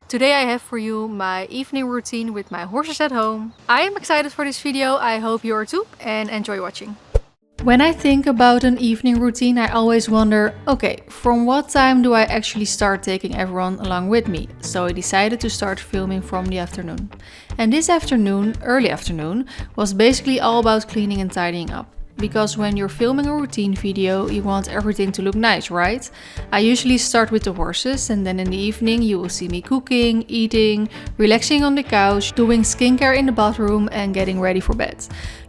Today I have for you my evening routine with my horses at home. I am excited for this video, I hope you are too, and enjoy watching. When I think about an evening routine, I always wonder, okay, from what time do I actually start taking everyone along with me? So I decided to start filming from the afternoon. And this afternoon, early afternoon, was basically all about cleaning and tidying up. Because when you're filming a routine video, you want everything to look nice, right? I usually start with the horses, and then in the evening you will see me cooking, eating, relaxing on the couch, doing skincare in the bathroom and getting ready for bed.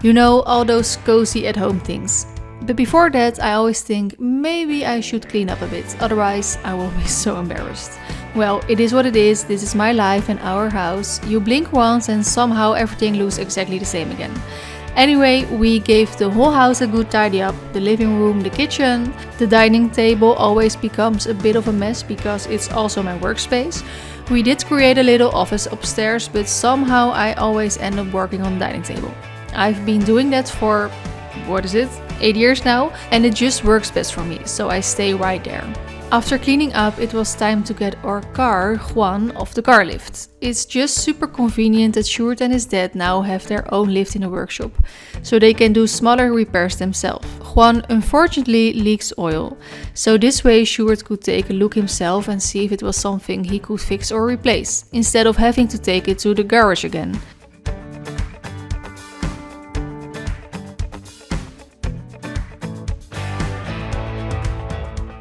You know, all those cozy at home things. But before that, I always think maybe I should clean up a bit, otherwise I will be so embarrassed. Well, it is what it is, this is my life and our house. You blink once and somehow everything looks exactly the same again. Anyway, we gave the whole house a good tidy up, the living room, the kitchen. The dining table always becomes a bit of a mess because it's also my workspace. We did create a little office upstairs, but somehow I always end up working on the dining table. I've been doing that for, 8 years now, and it just works best for me, so I stay right there. After cleaning up, it was time to get our car, Juan, off the car lift. It's just super convenient that Sjoerd and his dad now have their own lift in the workshop, so they can do smaller repairs themselves. Juan unfortunately leaks oil, so this way Sjoerd could take a look himself and see if it was something he could fix or replace, instead of having to take it to the garage again.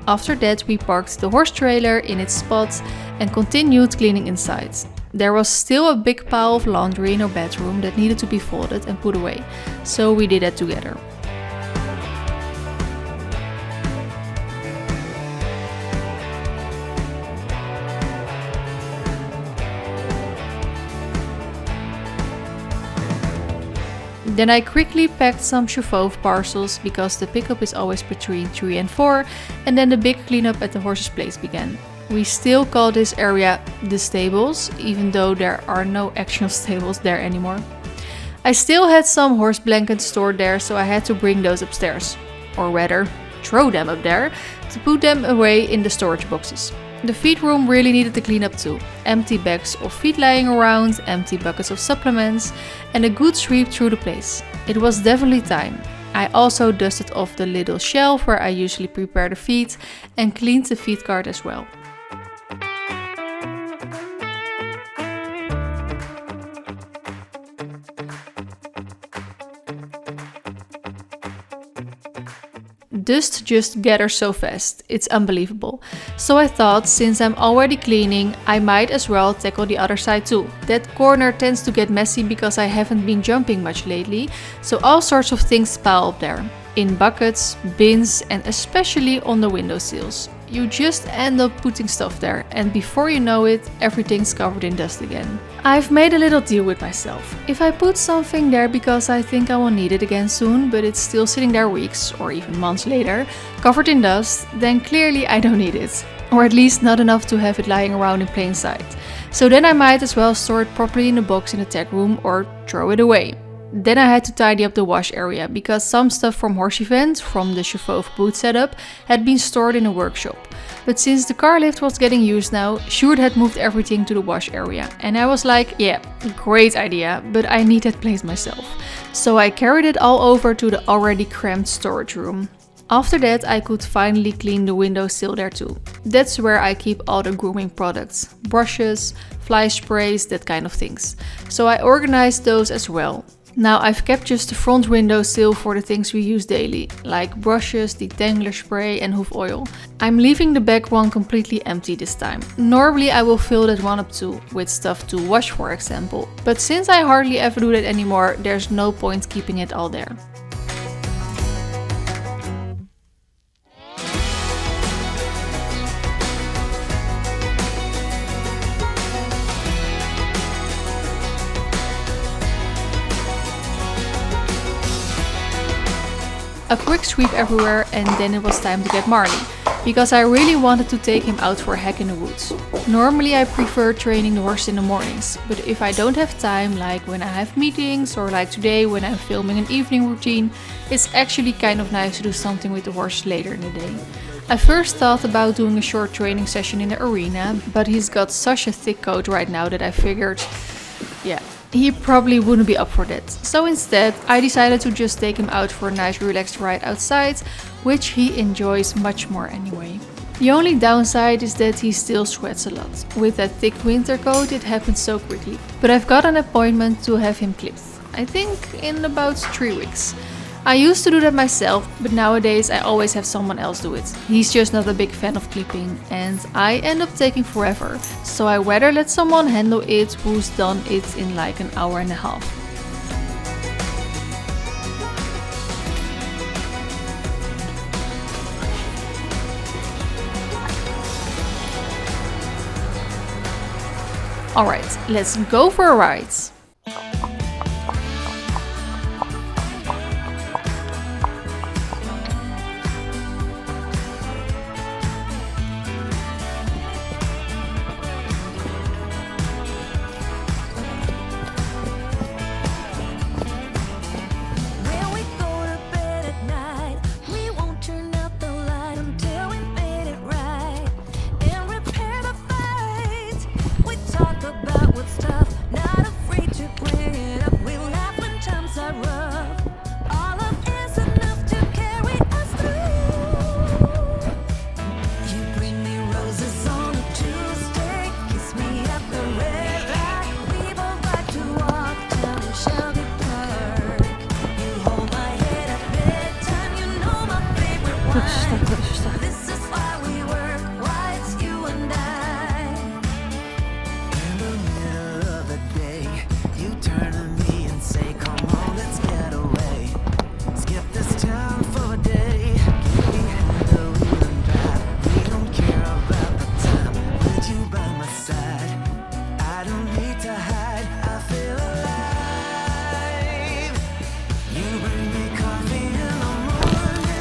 After that, we parked the horse trailer in its spot and continued cleaning inside. There was still a big pile of laundry in our bedroom that needed to be folded and put away, so we did that together. Then I quickly packed some chauffeur parcels because the pickup is always between 3 and 4, and then the big cleanup at the horse's place began. We still call this area the stables, even though there are no actual stables there anymore. I still had some horse blankets stored there, so I had to bring those upstairs. Or rather, throw them up there to put them away in the storage boxes. The feed room really needed to clean up too. Empty bags of feed lying around, empty buckets of supplements, and a good sweep through the place. It was definitely time. I also dusted off the little shelf where I usually prepare the feed and cleaned the feed cart as well. Dust just gathers so fast, it's unbelievable. So I thought, since I'm already cleaning, I might as well tackle the other side too. That corner tends to get messy because I haven't been jumping much lately, so all sorts of things pile up there. In buckets, bins, and especially on the windowsills. You just end up putting stuff there, and before you know it, everything's covered in dust again. I've made a little deal with myself. If I put something there because I think I will need it again soon, but it's still sitting there weeks or even months later, covered in dust, then clearly I don't need it. Or at least not enough to have it lying around in plain sight. So then I might as well store it properly in a box in the tech room or throw it away. Then I had to tidy up the wash area because some stuff from horse event, from the chauffeur boot setup, had been stored in a workshop. But since the car lift was getting used now, Sjoerd had moved everything to the wash area. And I was like, yeah, great idea, but I need that place myself. So I carried it all over to the already cramped storage room. After that, I could finally clean the windowsill there too. That's where I keep all the grooming products, brushes, fly sprays, that kind of things. So I organized those as well. Now I've kept just the front windowsill for the things we use daily, like brushes, detangler spray and hoof oil. I'm leaving the back one completely empty this time. Normally I will fill that one up too, with stuff to wash for example, but since I hardly ever do that anymore, there's no point keeping it all there. A quick sweep everywhere and then it was time to get Marley. because I really wanted to take him out for a hike in the woods. Normally I prefer training the horse in the mornings, but if I don't have time, like when I have meetings or like today when I'm filming an evening routine, it's actually kind of nice to do something with the horse later in the day. I first thought about doing a short training session in the arena, but he's got such a thick coat right now that I figured, yeah, he probably wouldn't be up for that. So instead, I decided to just take him out for a nice relaxed ride outside, which he enjoys much more anyway. The only downside is that he still sweats a lot. With that thick winter coat, it happens so quickly. But I've got an appointment to have him clipped. I think in about 3 weeks. I used to do that myself, but nowadays I always have someone else do it. He's just not a big fan of clipping and I end up taking forever, so I rather let someone handle it who's done it in like an hour and a half. Alright, let's go for a ride.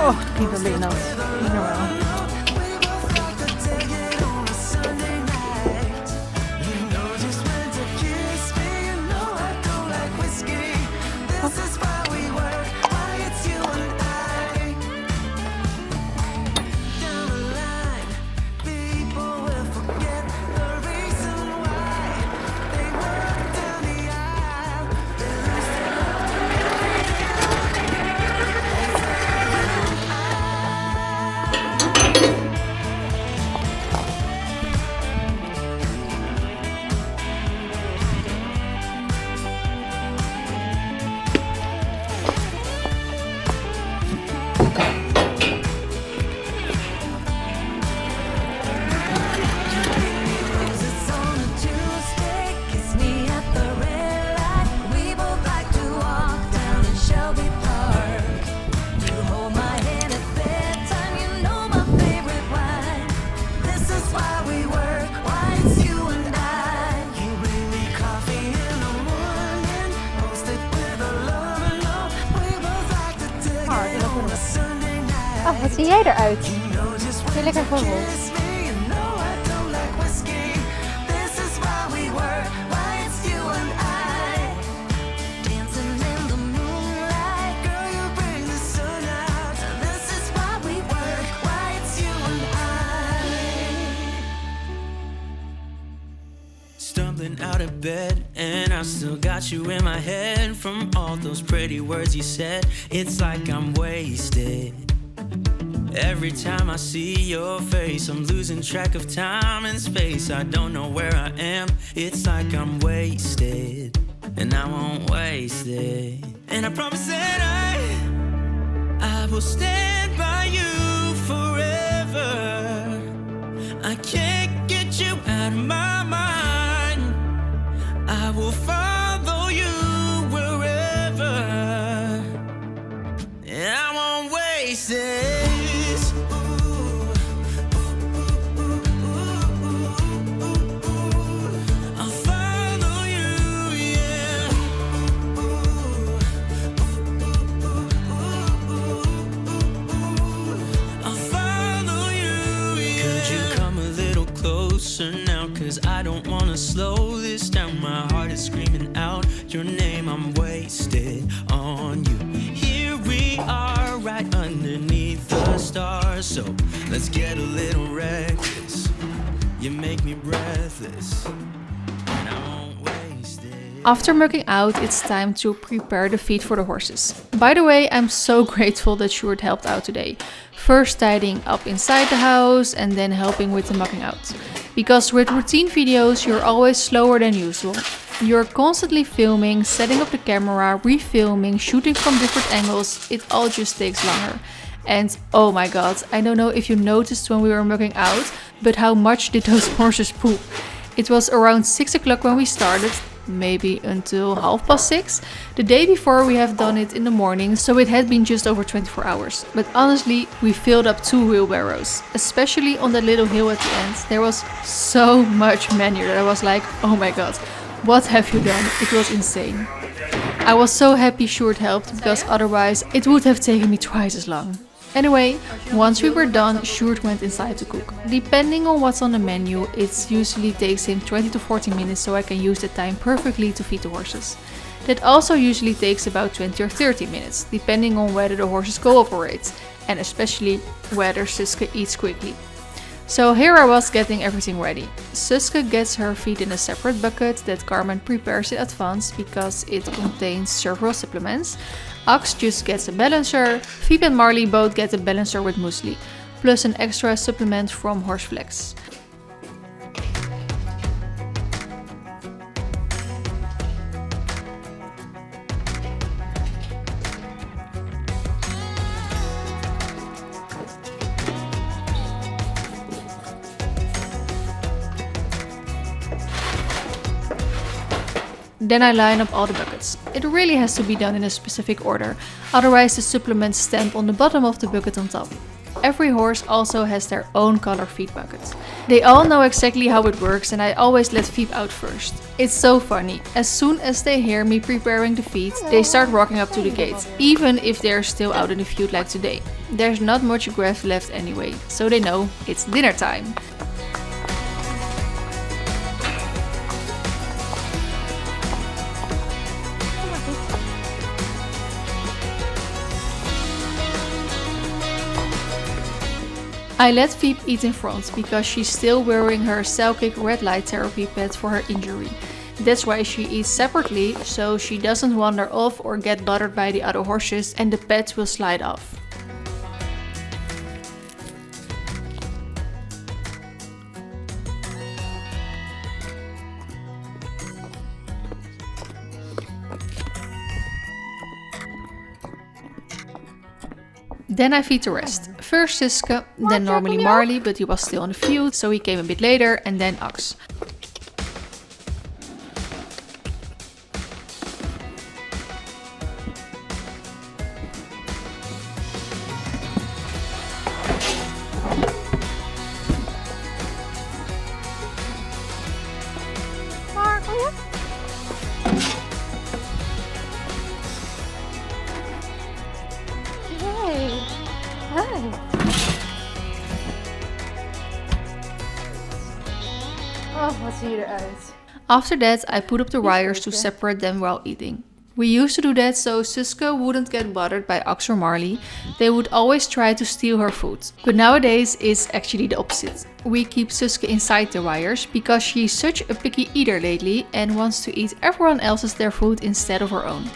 Oh, even big enough. Oh, wat zie jij eruit? Heb je lekker gerold? Stumbling out of bed and I still got you in my head. From all those pretty words you said, it's like I'm wasted. Every time I see your face, I'm losing track of time and space. I don't know where I am, it's like I'm wasted. And I won't waste it. And I promise that I will stand by you forever. I can't get you out of my mind. I will follow you wherever. And I won't waste it. closer now, cause I don't wanna slow this down. My heart is screaming out your name, I'm wasted on you. Here we are, right underneath the stars, so let's get a little reckless. You make me breathless, and I won't waste it. After mucking out, it's time to prepare the feed for the horses. By the way, I'm so grateful that Sjoerd helped out today. First tidying up inside the house and then helping with the mucking out. Because with routine videos, you're always slower than usual. You're constantly filming, setting up the camera, refilming, shooting from different angles. It all just takes longer. And oh my god, I don't know if you noticed when we were mucking out, but how much did those horses poop? It was around 6 o'clock when we started, maybe until 6:30. The day before we have done it in the morning, so it had been just over 24 hours. But honestly, we filled up 2 wheelbarrows, especially on that little hill at the end. There was so much manure that I was like, oh my god, what have you done? It was insane. I was so happy Sjoerd helped, because otherwise it would have taken me twice as long. Anyway, once we were done, Sjoerd went inside to cook. Depending on what's on the menu, it usually takes him 20 to 40 minutes, so I can use the time perfectly to feed the horses. That also usually takes about 20 or 30 minutes, depending on whether the horses cooperate, and especially whether Suske eats quickly. So here I was getting everything ready. Suske gets her feed in a separate bucket that Carmen prepares in advance because it contains several supplements. Ax just gets a balancer, Fiep and Marley both get a balancer with muesli, plus an extra supplement from Horseflex. Then I line up all the buckets. It really has to be done in a specific order, otherwise the supplements stamp on the bottom of the bucket on top. Every horse also has their own color feed bucket. They all know exactly how it works, and I always let Fiep out first. It's so funny. As soon as they hear me preparing the feed, they start walking up to the gate, even if they're still out in the field like today. There's not much grass left anyway, so they know it's dinner time. I let Fiep eat in front because she's still wearing her Celtic red light therapy pad for her injury. That's why she eats separately, so she doesn't wander off or get bothered by the other horses and the pad will slide off. Then I feed the rest. First Suske, then normally Marley, but he was still in the field, so he came a bit later, and then Ax. Oh, wat zie je eruit. After that, I put up the wires to separate them while eating. We used to do that so Suske wouldn't get bothered by Ax or Marley. They would always try to steal her food. But nowadays it's actually the opposite. We keep Suske inside the wires because she's such a picky eater lately and wants to eat everyone else's their food instead of her own.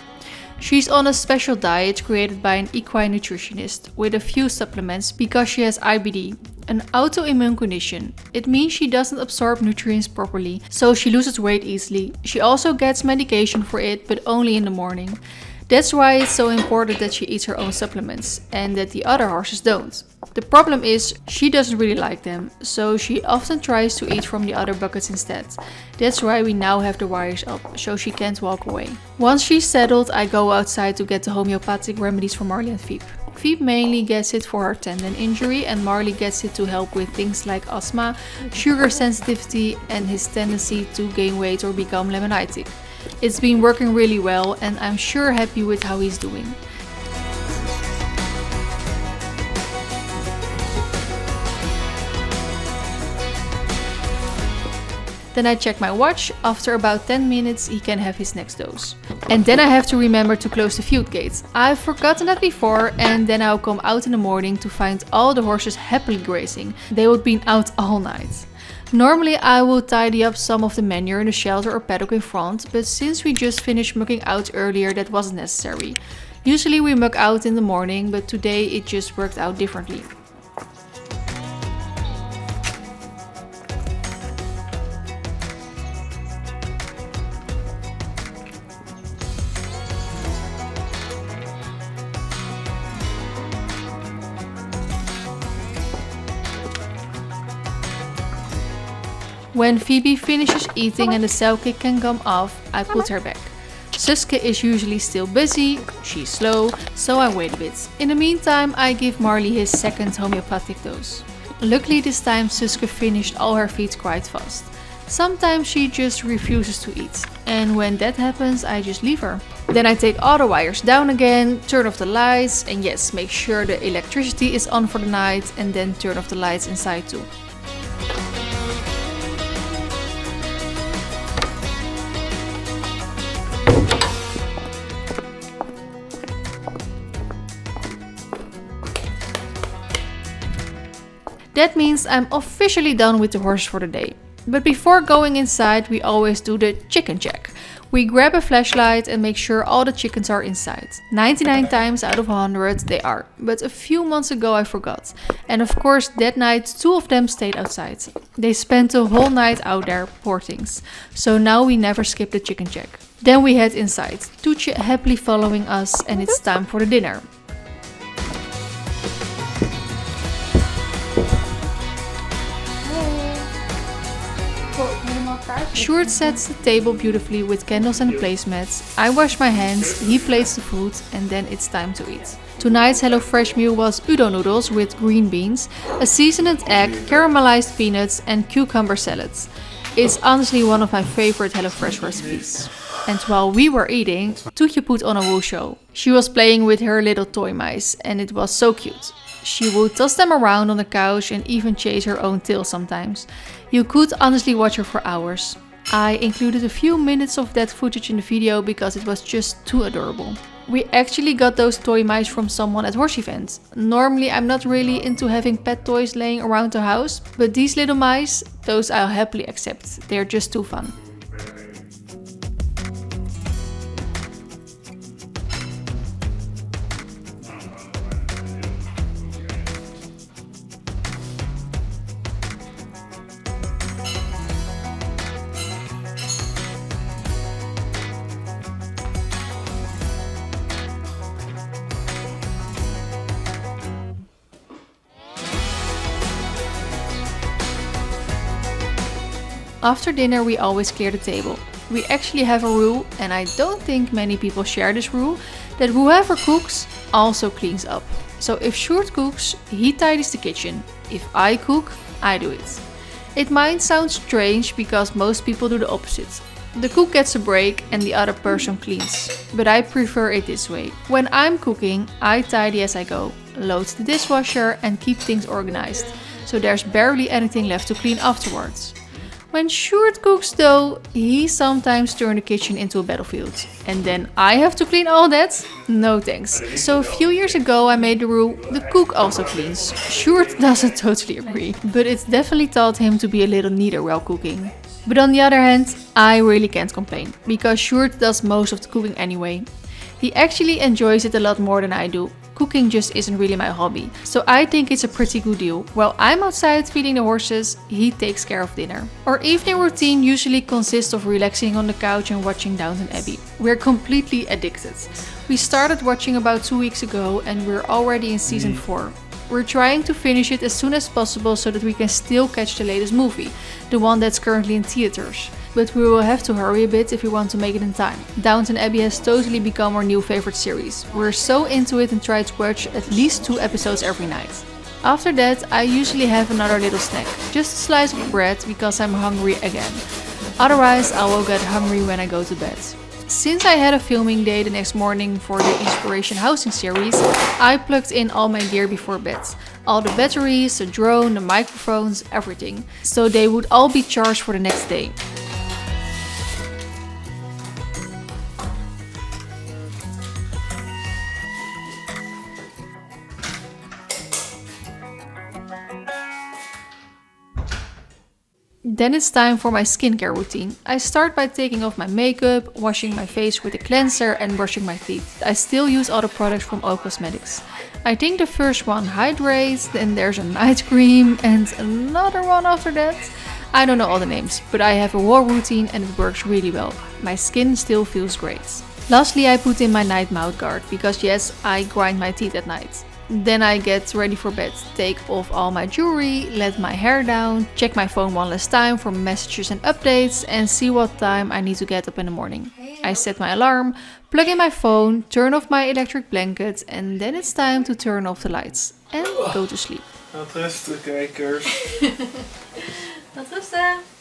She's on a special diet created by an equine nutritionist with a few supplements because she has IBD, an autoimmune condition. It means she doesn't absorb nutrients properly, so she loses weight easily. She also gets medication for it, but only in the morning. That's why it's so important that she eats her own supplements and that the other horses don't. The problem is she doesn't really like them, so she often tries to eat from the other buckets instead. That's why we now have the wires up, so she can't walk away. Once she's settled, I go outside to get the homeopathic remedies for Marley and Fiep. Fiep mainly gets it for her tendon injury and Marley gets it to help with things like asthma, sugar sensitivity and his tendency to gain weight or become lemonitic. It's been working really well and I'm sure happy with how he's doing. Then I check my watch. After about 10 minutes he can have his next dose. And then I have to remember to close the field gates. I've forgotten that before, and then I'll come out in the morning to find all the horses happily grazing. They would be out all night. Normally I would tidy up some of the manure in the shelter or paddock in front, but since we just finished mucking out earlier, that wasn't necessary. Usually we muck out in the morning, but today it just worked out differently. When Phoebe finishes eating and the cell kick can come off, I put her back. Suske is usually still busy, she's slow, so I wait a bit. In the meantime, I give Marley his second homeopathic dose. Luckily this time Suske finished all her feeds quite fast. Sometimes she just refuses to eat, and when that happens I just leave her. Then I take all the wires down again, turn off the lights, and yes, make sure the electricity is on for the night, and then turn off the lights inside too. That means I'm officially done with the horses for the day. But before going inside, we always do the chicken check. We grab a flashlight and make sure all the chickens are inside. 99 times out of 100 they are, but a few months ago I forgot. And of course that night 2 of them stayed outside. They spent the whole night out there, poor things. So now we never skip the chicken check. Then we head inside, Toetje happily following us, and it's time for the dinner. Sjoerd sets the table beautifully with candles and placemats. I wash my hands, he plates the food, and then it's time to eat. Tonight's HelloFresh meal was udon noodles with green beans, a seasoned egg, caramelized peanuts, and cucumber salads. It's honestly one of my favorite HelloFresh recipes. And while we were eating, Toetje put on a woo show. She was playing with her little toy mice, and it was so cute. She would toss them around on the couch and even chase her own tail sometimes. You could honestly watch her for hours. I included a few minutes of that footage in the video because it was just too adorable. We actually got those toy mice from someone at horse events. Normally I'm not really into having pet toys laying around the house, but these little mice, those I'll happily accept. They're just too fun. After dinner we always clear the table. We actually have a rule, and I don't think many people share this rule, that whoever cooks also cleans up. So if Sjoerd cooks, he tidies the kitchen. If I cook, I do it. It might sound strange because most people do the opposite. The cook gets a break and the other person cleans. But I prefer it this way. When I'm cooking, I tidy as I go, load the dishwasher and keep things organized. So there's barely anything left to clean afterwards. When Sjoerd cooks though, he sometimes turns the kitchen into a battlefield. And then I have to clean all that? No thanks. So a few years ago I made the rule, the cook also cleans. Sjoerd doesn't totally agree, but it definitely taught him to be a little neater while cooking. But on the other hand, I really can't complain, because Sjoerd does most of the cooking anyway. He actually enjoys it a lot more than I do. Cooking just isn't really my hobby, so I think it's a pretty good deal. While I'm outside feeding the horses, he takes care of dinner. Our evening routine usually consists of relaxing on the couch and watching Downton Abbey. We're completely addicted. We started watching about 2 weeks ago and we're already in season 4. We're trying to finish it as soon as possible so that we can still catch the latest movie, the one that's currently in theaters. But we will have to hurry a bit if we want to make it in time. Downton Abbey has totally become our new favorite series. We're so into it and try to watch at least 2 episodes every night. After that, I usually have another little snack, just a slice of bread because I'm hungry again. Otherwise, I will get hungry when I go to bed. Since I had a filming day the next morning for the Inspiration Housing series, I plugged in all my gear before bed. all the batteries, the drone, the microphones, everything. So they would all be charged for the next day. Then it's time for my skincare routine. I start by taking off my makeup, washing my face with a cleanser and brushing my teeth. I still use all the products from All Cosmetics. I think the first one hydrates, then there's a night cream and another one after that. I don't know all the names, but I have a whole routine and it works really well. My skin still feels great. Lastly, I put in my night mouth guard because yes, I grind my teeth at night. Then I get ready for bed, take off all my jewelry, let my hair down, check my phone one last time for messages and updates and see what time I need to get up in the morning. I set my alarm, plug in my phone, turn off my electric blanket and then it's time to turn off the lights and go to sleep. Wat rustig, kijkers. Wat rustig.